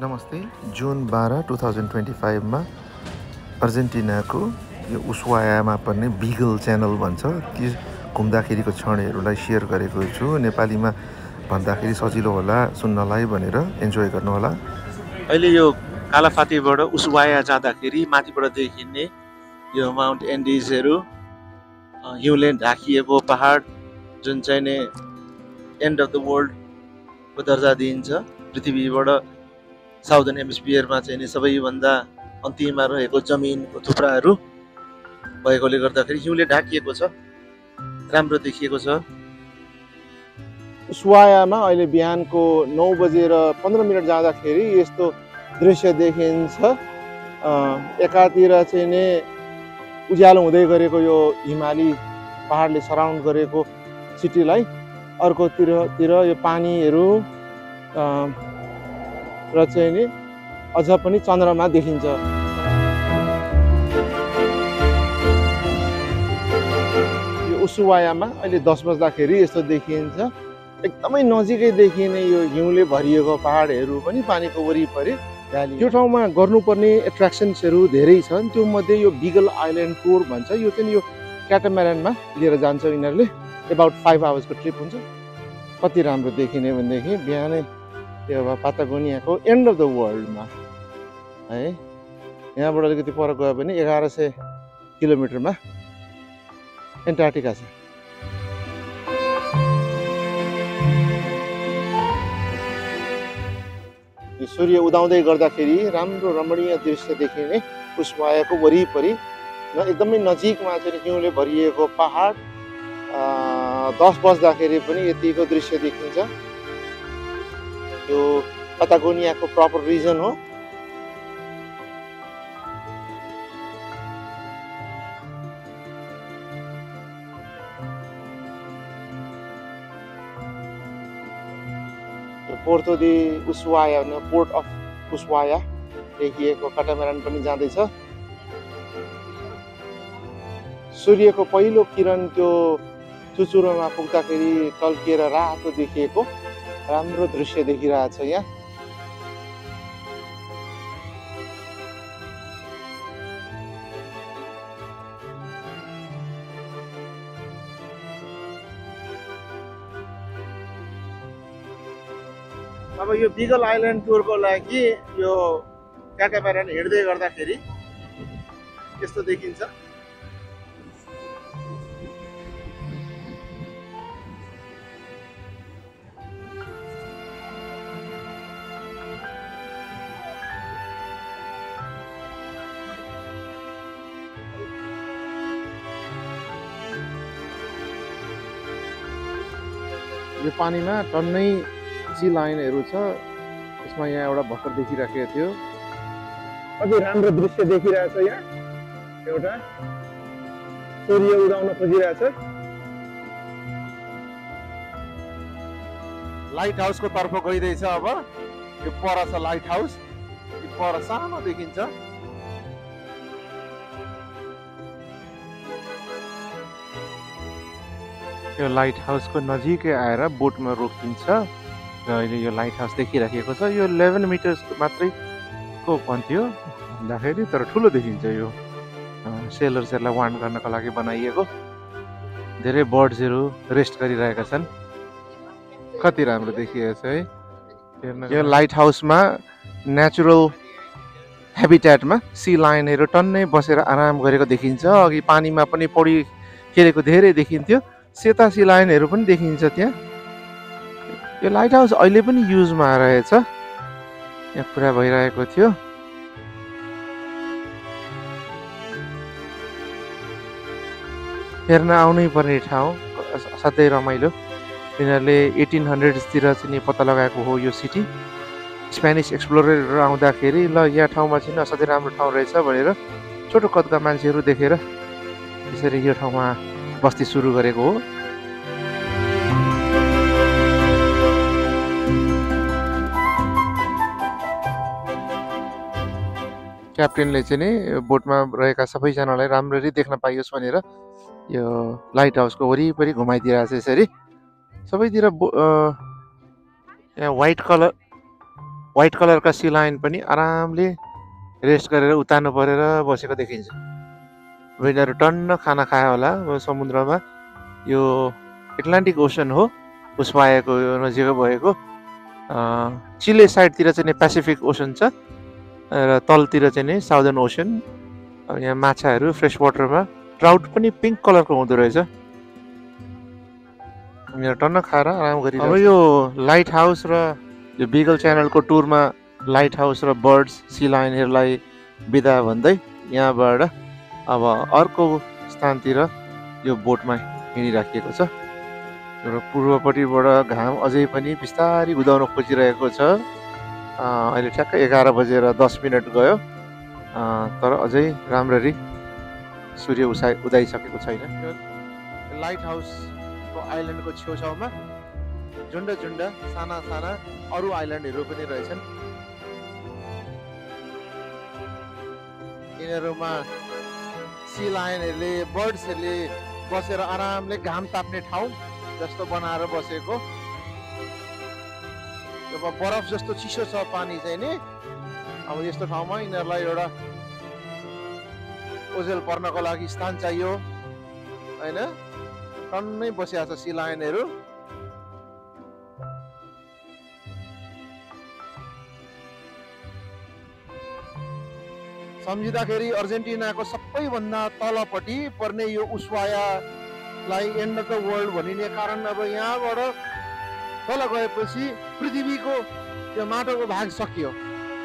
नमस्ते। जुन 12, 2025 मा अर्जेन्टिनाको यो उसुवायामा पर्ने बिगल च्यानल भन्छ त्यो घुम्दाखेरिको क्षणहरूलाई सेयर गरेको छु। नेपालीमा भन्दाखेरि सजिलो होला सुन्नलाई भनेर इन्जोय गर्नुहोला। अहिले यो कालाफाटीबाट उसुवाया जाँदाखेरि माथिबाट देखिने यो माउन्ट एन्डिजहरू हिउँले ढाकिएको पहाड जुन चाहिँ नै एन्ड अफ द वर्ल्डको दर्जा दिइन्छ। पृथ्वीबाट साउदर्न हेमिस्फियरमा चाहिँ नि सबैभन्दा अन्तिममा रहेको जमिनको थुप्राहरू भएकोले गर्दाखेरि हिउँले ढाकिएको छ, राम्रो देखिएको छ। उसुवायामा अहिले बिहानको 9:15 जाँदाखेरि यस्तो दृश्य देखिन्छ। एकातिर चाहिँ नि उज्यालो हुँदै गरेको यो हिमाली पहाडले सराउन्ड गरेको सिटीलाई, अर्कोतिर यो पानीहरू र चाहिँ नि अझ पनि चन्द्रमा देखिन्छ। यो उसुवायामा अहिले 10 बज्दाखेरि यस्तो देखिन्छ। एकदमै नजिकै देखिने यो हिउँले भरिएको पहाडहरू पनि पानीको वरिपरि भ्याली। यो ठाउँमा गर्नुपर्ने एट्र्याक्सन्सहरू धेरै छन्। त्यो मध्ये यो बिगल आइल्यान्ड टुर भन्छ। यो चाहिँ यो क्याटामारानमा लिएर जान्छ यिनीहरूले। अबाउट 5 आवर्सको ट्रिप हुन्छ। कति राम्रो देखिने भनेदेखि बिहानै त्यो अब पातागोनियाको एन्ड अफ द वर्ल्डमा है, यहाँबाट अलिकति पर गयो भने 1100 किलोमिटरमा एन्टार्क्टिका छ। सूर्य उदाउँदै गर्दाखेरि राम्रो रमणीय दृश्य देखिने उसुवायाको वरिपरि र एकदमै नजिकमा चाहिँ हिउँले भरिएको पहाड। 10 बज्दाखेरि पनि यतिको दृश्य देखिन्छ। यो पातागोनियाको प्रपर रिजन हो। पोर्तो दे उसुवाया, पोर्ट अफ उसुवाया देखिएको क्याटामारान पनि जाँदैछ। सूर्यको पहिलो किरण त्यो चुचुरोमा पुग्दाखेरि टल्किएर रातो देखिएको राम्रो दृश्य देखिरहेछ यहाँ। अब यो बिगल आइल्यान्ड टुरको लागि यो क्याटामारान हिँड्दै गर्दाखेरि यस्तो देखिन्छ। यो पानीमा टन्नै सी लाइनहरू छ। यसमा यहाँ एउटा भर्खर देखिराखेको थियो। कति राम्रो दृश्य देखिरहेछ यहाँ। एउटा सूर्य उदाउन खोजिरहेछ। लाइट हाउसको तर्फ गइँदैछ। अब यो पर छ लाइट हाउस, यो पर सानो देखिन्छ। यो लाइट हाउसको नजिकै आएर बोटमा रोकिन्छ र अहिले यो लाइट हाउस देखिराखेको छ। यो 11 मिटर्स मात्रै को भन्थ्यो भन्दाखेरि, तर ठुलो देखिन्छ। यो सेलर्सहरूलाई वार्न गर्नको लागि बनाइएको। धेरै बर्ड्सहरू रेस्ट गरिरहेका छन्। कति राम्रो देखिएको छ है। यो लाइट हाउसमा नेचुरल हेबिट्याटमा सी लायनहरू टन्नै बसेर आराम गरेको देखिन्छ। अघि पानीमा पनि पौडी खेलेको धेरै देखिन्थ्यो। सेता सी लायनहरू पनि देखिन्छ त्यहाँ। यो लाइट हाउस अहिले पनि युजमा रहेछ। यहाँ कुरा भइरहेको थियो। हेर्न आउनै पर्ने ठाउँ, असाध्यै रमाइलो। यिनीहरूले 1800s तिर चाहिँ पत्ता लगाएको हो यो सिटी। स्पेनिस एक्सप्लोररहरू आउँदाखेरि ल यहाँ ठाउँमा चाहिँ असाध्यै राम्रो ठाउँ रहेछ भनेर छोटो कदका मान्छेहरू देखेर त्यसरी यो ठाउँमा बस्ती सुरु गरेको हो। क्याप्टेनले चाहिँ नि बोटमा रहेका सबैजनालाई राम्ररी देख्न पाइयोस् भनेर यो लाइट हाउसको वरिपरि घुमाइदिरहेको छ। यसरी सबैतिर यहाँ व्हाइट कलर व्हाइट कलरका सी लायन पनि आरामले रेस्ट गरेर उतार्नु परेर बसेको देखिन्छ। अब यिनीहरू टन्न खाना खायो होला समुद्रमा। यो एटलान्टिक ओसन हो, उस्वायाको यो नजिकै भएको। चिले साइडतिर चाहिँ पेसिफिक ओसन छ र तलतिर चाहिँ नि साउदर्न ओसन। अब यहाँ माछाहरू फ्रेस वाटरमा, ट्राउट पनि पिङ्क कलरको हुँदो रहेछ। यहाँ टन्न खाएर आराम गरिरहेको। अब यो लाइट हाउस र यो बिगल च्यानलको टुरमा लाइट हाउस र बर्ड्स सी लायनहरूलाई बिदा भन्दै यहाँबाट अब अर्को स्थानतिर यो बोटमा हिँडिराखिएको छ। र पूर्वपट्टिबाट घाम अझै पनि बिस्तारै उदाउन खोजिरहेको छ। अहिले ठ्याक्कै 11:10 गयो, तर अझै राम्ररी सूर्य उदाइसकेको छैन। लाइट हाउसको आइल्यान्डको छेउछाउमा झुन्ड साना साना अरू आइल्यान्डहरू पनि रहेछन्। यिनीहरूमा सी लायनहरूले, बर्ड्सहरूले बसेर आरामले घाम ताप्ने ठाउँ जस्तो बनाएर बसेको। अब बरफ जस्तो चिसो छ पानी चाहिँ नि। अब यस्तो ठाउँमा यिनीहरूलाई एउटा ओझेल पर्नको लागि स्थान चाहियो होइन। टन्नै बसिरहेको छ सी लायनहरू। सम्झिँदाखेरि अर्जेन्टिनाको सबैभन्दा तलपट्टि पर्ने यो उस्वायालाई एन्ड अफ द वर्ल्ड भनिने कारण अब यहाँबाट तल गएपछि पृथ्वीको त्यो माटोको भाग सकियो,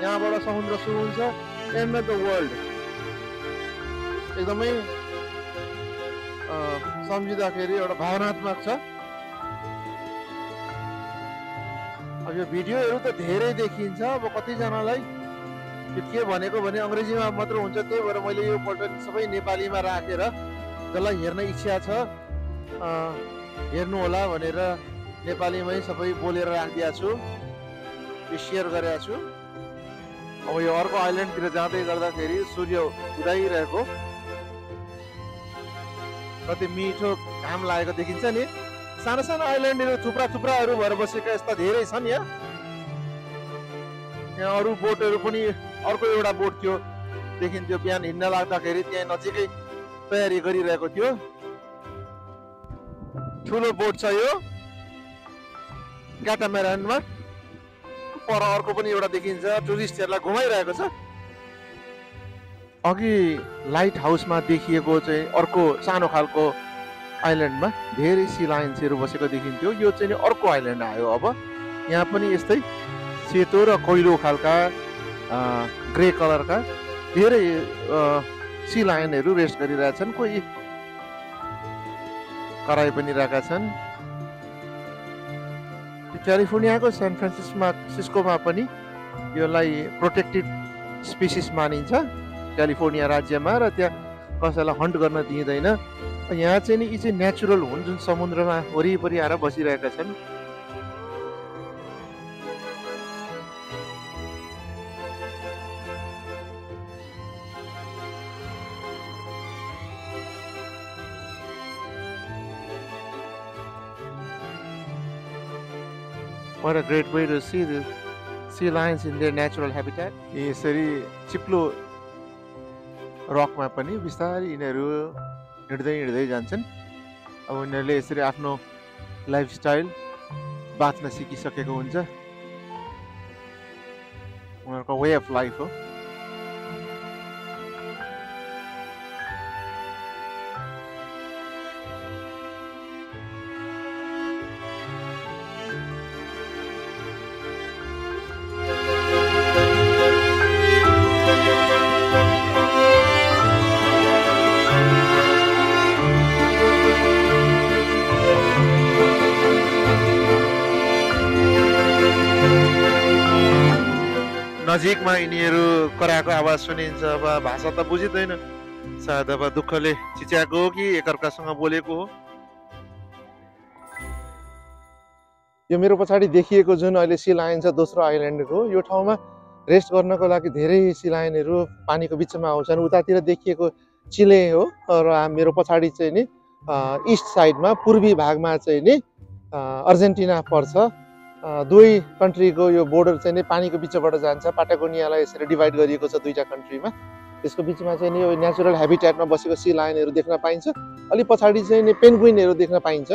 यहाँबाट समुद्र सुरु हुन्छ, एन्ड अफ द वर्ल्ड। एकदमै सम्झिँदाखेरि एउटा भावनात्मक छ। अब यो भिडियोहरू त धेरै देखिन्छ, अब कतिजनालाई के भनेको भने अङ्ग्रेजीमा मात्र हुन्छ, त्यही भएर मैले यो पल्ट सबै नेपालीमा राखेर जसलाई हेर्न इच्छा छ हेर्नु होला भनेर नेपालीमै सबै बोलेर राखिदिएको छु, यो सेयर गरेको छु। अब यो अर्को आइल्यान्डतिर जाँदै गर्दाखेरि सूर्य उदाइरहेको कति मिठो घाम लागेको देखिन्छ नि। साना साना आइल्यान्डहरू थुप्राहरू भएर बसेका यस्ता धेरै छन्। यहाँ अरू बोटहरू पनि, अर्को एउटा बोट थियो देखिन्थ्यो, बिहान हिँड्न लाग्दाखेरि त्यहाँ नजिकै तयारी गरिरहेको थियो। ठुलो बोट छ यो क्याटामेरानमा। पर अर्को पनि एउटा देखिन्छ, टुरिस्टहरूलाई घुमाइरहेको छ। अघि लाइट हाउसमा देखिएको चाहिँ अर्को सानो खालको आइल्यान्डमा धेरै सी लायन्सहरू बसेको देखिन्थ्यो। यो चाहिँ अर्को आइल्यान्ड आयो। अब यहाँ पनि यस्तै सेतो र कोइलो खालका ग्रे कलरका धेरै सी लायनहरू रेस्ट गरिरहेछन्। कोही कराई पनि रहेका छन्। क्यालिफोर्नियाको सान फ्रान्सिस्कोमा पनि यसलाई प्रोटेक्टेड स्पिसिस मानिन्छ क्यालिफोर्निया राज्यमा, र त्यहाँ कसैलाई हन्ट गर्न दिइँदैन। यहाँ चाहिँ नि यी चाहिँ नेचुरल हुन्, जुन समुद्रमा वरिपरि आएर बसिरहेका छन्। What a great way to see the sea lions in their natural habitat. यसरी चिप्लो रकमा पनि बिस्तारै यिनीहरू हिँड्दै जान्छन्। अब यिनीहरूले यसरी आफ्नो लाइफस्टाइल बाँच्न सिकिसकेको हुन्छ, उनीहरूको वे अफ लाइफ हो। नजिकमा यिनीहरू कराएको आवाज सुनिन्छ। अब भाषा त बुझिँदैन, सायद अब दुःखले चिच्याएको हो कि एकअर्कासँग बोलेको हो। यो मेरो पछाडि देखिएको जुन अहिले सी लायन छ दोस्रो आइल्यान्डको, यो ठाउँमा रेस्ट गर्नको लागि धेरै सी लायनहरू पानीको बिचमा आउँछन्। उतातिर देखिएको चिले हो, र मेरो पछाडि चाहिँ नि इस्ट साइडमा पूर्वी भागमा चाहिँ नि अर्जेन्टिना पर्छ। दुवै कन्ट्रीको यो बोर्डर चाहिँ नि पानीको बिचबाट जान्छ। पाटागोनियालाई यसरी डिभाइड गरिएको छ दुईटा कन्ट्रीमा। त्यसको बिचमा चाहिँ नि यो नेचुरल हेबिटेटमा बसेको सी लायनहरू देख्न पाइन्छ। अलि पछाडि चाहिँ नि पेन्गुइनहरू देख्न पाइन्छ।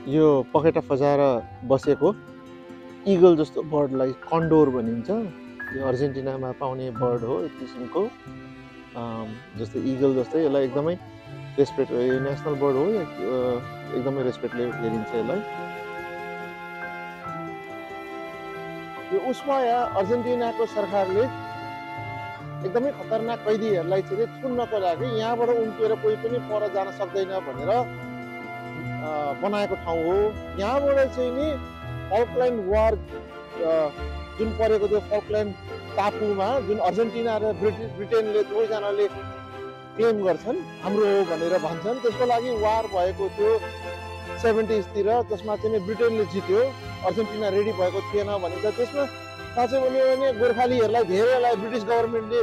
यो पखेटा फजाएर बसेको इगल जस्तो बर्डलाई कन्डोर भनिन्छ। यो अर्जेन्टिनामा पाउने बर्ड हो एक किसिमको, जस्तै इगल जस्तै। यसलाई एकदमै रेस्पेक्ट, यो नेसनल बर्ड हो, एकदमै रेस्पेक्टले हेरिन्छ यसलाई। यो उस्वाया अर्जेन्टिनाको सरकारले एकदमै खतरनाक कैदीहरूलाई चाहिँ थुन्नको लागि यहाँबाट उम्किएर कोही पनि पर जान सक्दैन भनेर बनाएको ठाउँ हो। यहाँबाट चाहिँ नि फल्कल्यान्ड वार जुन परेको त्यो फल्कल्यान्ड टापुमा जुन अर्जेन्टिना र ब्रिटेनले दुवैजनाले क्लेम गर्छन् हाम्रो हो भनेर भन्छन्, त्यसको लागि वार भएको थियो 70sतिर, जसमा चाहिँ ब्रिटेनले जित्यो, अर्जेन्टिना रेडी भएको थिएन भनिन्छ। त्यसमा साँच्चै भन्यो भने गोर्खालीहरूलाई धेरैलाई ब्रिटिस गभर्मेन्टले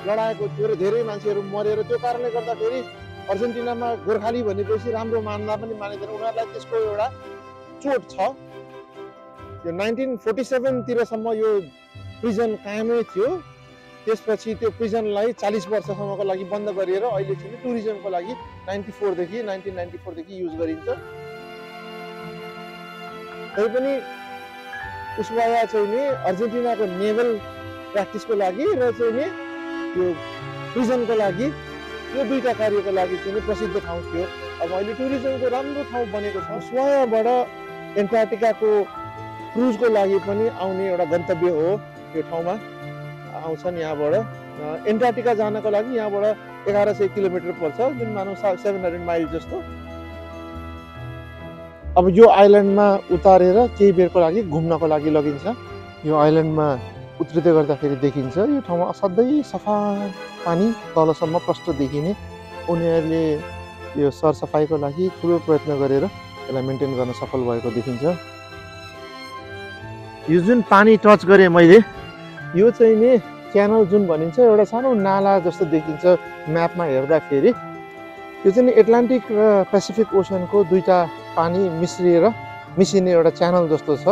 लडाएको थियो र धेरै मान्छेहरू मरेर त्यो कारणले गर्दाखेरि अर्जेन्टिनामा गोर्खाली भनेपछि राम्रो मान्दा पनि मानिँदैन, उनीहरूलाई त्यसको एउटा चोट छ। यो 1947तिरसम्म यो प्रिजन कायमै थियो। त्यसपछि त्यो प्रिजनलाई 40 वर्षसम्मको लागि बन्द गरिएर अहिले चाहिँ टुरिज्मको लागि 1994देखि युज गरिन्छ। तैपनि उस्वाया चाहिँ नि अर्जेन्टिनाको नेभल प्र्याक्टिसको लागि र चाहिँ नि यो प्रिजनको लागि, यो दुईटा कार्यको लागि चाहिँ नि प्रसिद्ध ठाउँ थियो। अब अहिले टुरिज्मको राम्रो ठाउँ बनेको छ। उस्वायाबाट एन्टार्क्टिकाको क्रुजको लागि पनि आउने एउटा गन्तव्य हो। यो ठाउँमा आउँछन् यहाँबाट। एन्टार्क्टिका जानको लागि यहाँबाट 1100 किलोमिटर पर्छ, जुन मानौ 700 माइल जस्तो। अब यो आइल्यान्डमा उतारेर केही बेरको लागि घुम्नको लागि लगिन्छ। यो आइल्यान्डमा उत्रिँदै गर्दाखेरि देखिन्छ यो ठाउँमा असाध्यै सफा पानी तलसम्म प्रष्ट देखिने। उनीहरूले यो सरसफाइको लागि ठुलो प्रयत्न गरेर यसलाई मेन्टेन गर्न सफल भएको देखिन्छ। यो जुन पानी टच गरेँ मैले, यो चाहिँ नि च्यानल जुन भनिन्छ, एउटा सानो नाला जस्तो देखिन्छ म्यापमा हेर्दाखेरि। यो चाहिँ नि एटलान्टिक र पेसिफिक ओसनको दुईटा पानी मिसिने एउटा च्यानल जस्तो छ।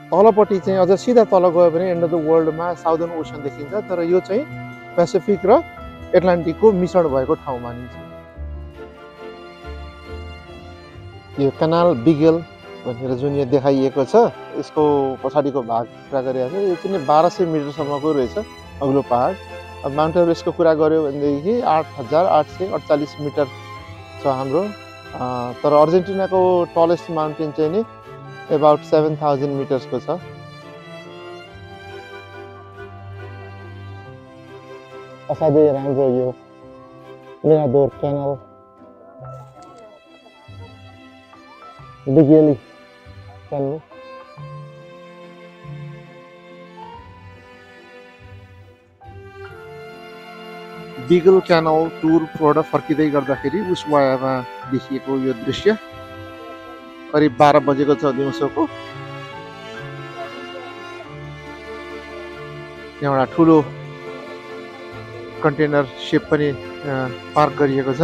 तलपट्टि चाहिँ अझ सिधा तल गयो भने एन्ड अफ द वर्ल्डमा साउदर्न ओसन देखिन्छ, तर यो चाहिँ पेसिफिक र एटलान्टिकको मिश्रण भएको ठाउँ मानिन्छ। यो कनाल बिगेल भनेर जुन यो देखाइएको छ, यसको पछाडिको भाग कुरा गरिरहेको छ। यो चाहिँ 1200 मिटरसम्मको रहेछ अग्लो पहाड। अब माउन्ट एभरेस्टको कुरा गऱ्यो भनेदेखि 8848 मिटर छ हाम्रो। तर अर्जेन्टिनाको टलेस्ट माउन्टेन चाहिँ नि अबाउट 7000 मिटर्सको छ। असाध्यै राम्रो यो मिराडोर क्यानल, बिगेली क्यानल। बिगल क्यानल टुरबाट फर्किँदै गर्दाखेरि उस्वायामा देखिएको यो दृश्य करिब 12 बजेको छ दिउँसोको। यहाँ एउटा ठुलो कन्टेनर सिप पनि पार्क गरिएको छ।